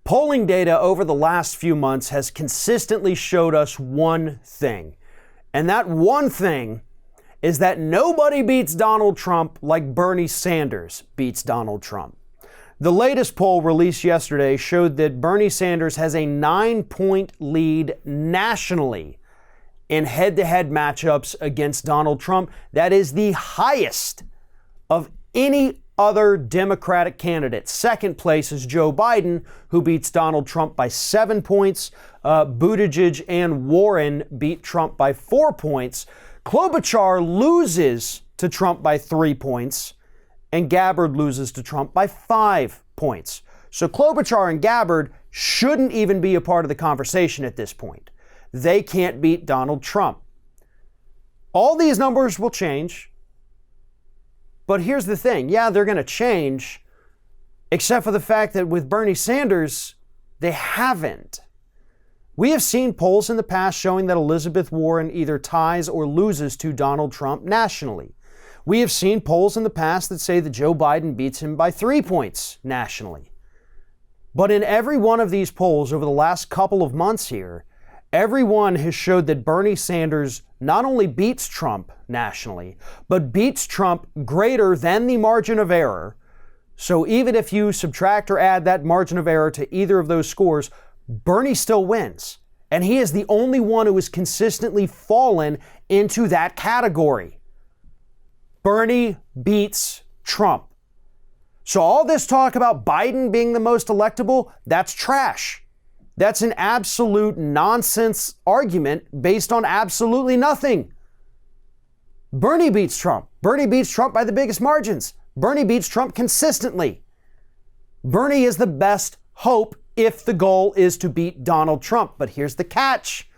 Polling data over the last few months has consistently showed us one thing. And that one thing is that nobody beats Donald Trump like Bernie Sanders beats Donald Trump. The latest poll released yesterday showed that Bernie Sanders has a 9-point lead nationally in head-to-head matchups against Donald Trump. That is the highest of any other Democratic candidate. Second place is Joe Biden, who beats Donald Trump by 7 points. Buttigieg and Warren beat Trump by 4 points. Klobuchar loses to Trump by 3 points, and Gabbard loses to Trump by 5 points. So Klobuchar and Gabbard shouldn't even be a part of the conversation at this point. They can't beat Donald Trump. All these numbers will change. But here's the thing. Yeah, they're going to change, except for the fact that with Bernie Sanders, they haven't. We have seen polls in the past showing that Elizabeth Warren either ties or loses to Donald Trump nationally. We have seen polls in the past that say that Joe Biden beats him by 3 points nationally. But in every one of these polls over the last couple of months here, everyone has showed that Bernie Sanders not only beats Trump nationally, but beats Trump greater than the margin of error. So even if you subtract or add that margin of error to either of those scores, Bernie still wins. And he is the only one who has consistently fallen into that category. Bernie beats Trump. So all this talk about Biden being the most electable, that's trash. That's an absolute nonsense argument based on absolutely nothing. Bernie beats Trump. Bernie beats Trump by the biggest margins. Bernie beats Trump consistently. Bernie is the best hope if the goal is to beat Donald Trump. But here's the catch.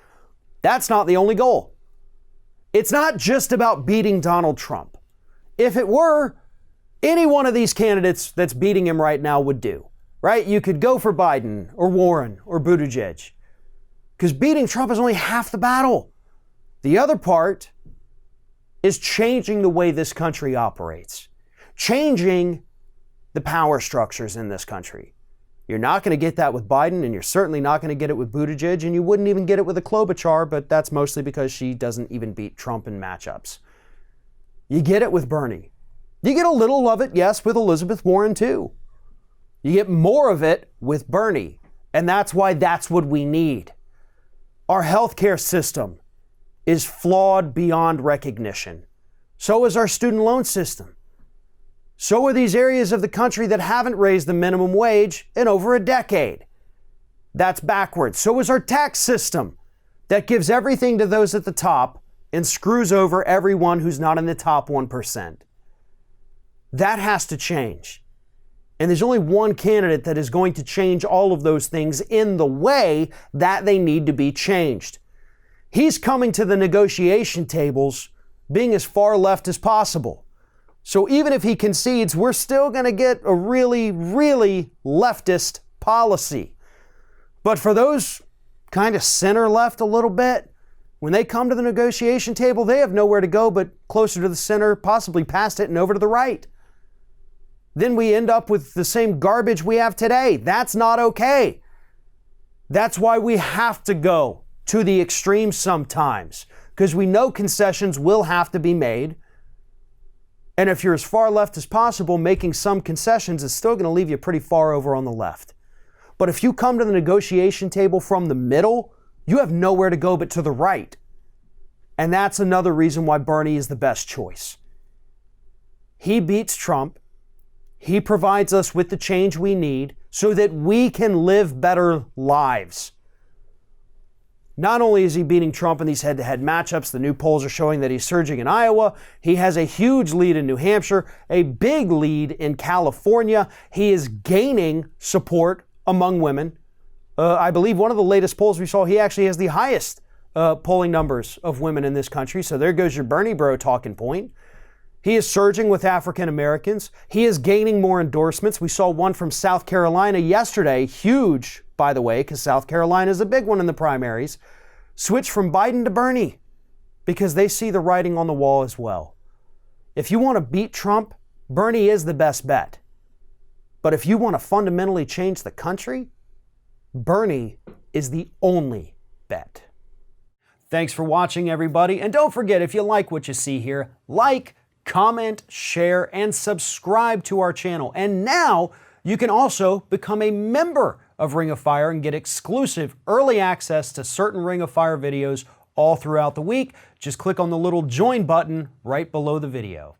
That's not the only goal. It's not just about beating Donald Trump. If it were, any one of these candidates that's beating him right now would do. Right? You could go for Biden or Warren or Buttigieg. Because beating Trump is only half the battle. The other part is changing the way this country operates. Changing the power structures in this country. You're not going to get that with Biden, and you're certainly not going to get it with Buttigieg, and you wouldn't even get it with a Klobuchar, but that's mostly because she doesn't even beat Trump in matchups. You get it with Bernie. You get a little of it, yes, with Elizabeth Warren too. You get more of it with Bernie, and that's why that's what we need. Our healthcare system is flawed beyond recognition. So is our student loan system. So are these areas of the country that haven't raised the minimum wage in over a decade. That's backwards. So is our tax system that gives everything to those at the top and screws over everyone who's not in the top 1%. That has to change. And there's only one candidate that is going to change all of those things in the way that they need to be changed. He's coming to the negotiation tables being as far left as possible. So even if he concedes, we're still going to get a really, really leftist policy. But for those kind of center left a little bit, when they come to the negotiation table, they have nowhere to go but closer to the center, possibly past it and over to the right. Then we end up with the same garbage we have today. That's not okay. That's why we have to go to the extreme sometimes, because we know concessions will have to be made. And if you're as far left as possible, making some concessions is still going to leave you pretty far over on the left. But if you come to the negotiation table from the middle, you have nowhere to go but to the right. And that's another reason why Bernie is the best choice. He beats Trump. He provides us with the change we need so that we can live better lives. Not only is he beating Trump in these head-to-head matchups, the new polls are showing that he's surging in Iowa. He has a huge lead in New Hampshire, a big lead in California. He is gaining support among women. I believe one of the latest polls we saw, he actually has the highest polling numbers of women in this country. So there goes your Bernie bro talking point. He is surging with African Americans. He is gaining more endorsements. We saw one from South Carolina yesterday, huge, by the way, because South Carolina is a big one in the primaries. Switch from Biden to Bernie because they see the writing on the wall as well. If you want to beat Trump, Bernie is the best bet. But if you want to fundamentally change the country, Bernie is the only bet. Thanks for watching, everybody. And don't forget, if you like what you see here, like, comment, share, and subscribe to our channel. And now you can also become a member of Ring of Fire and get exclusive early access to certain Ring of Fire videos all throughout the week. Just click on the little join button right below the video.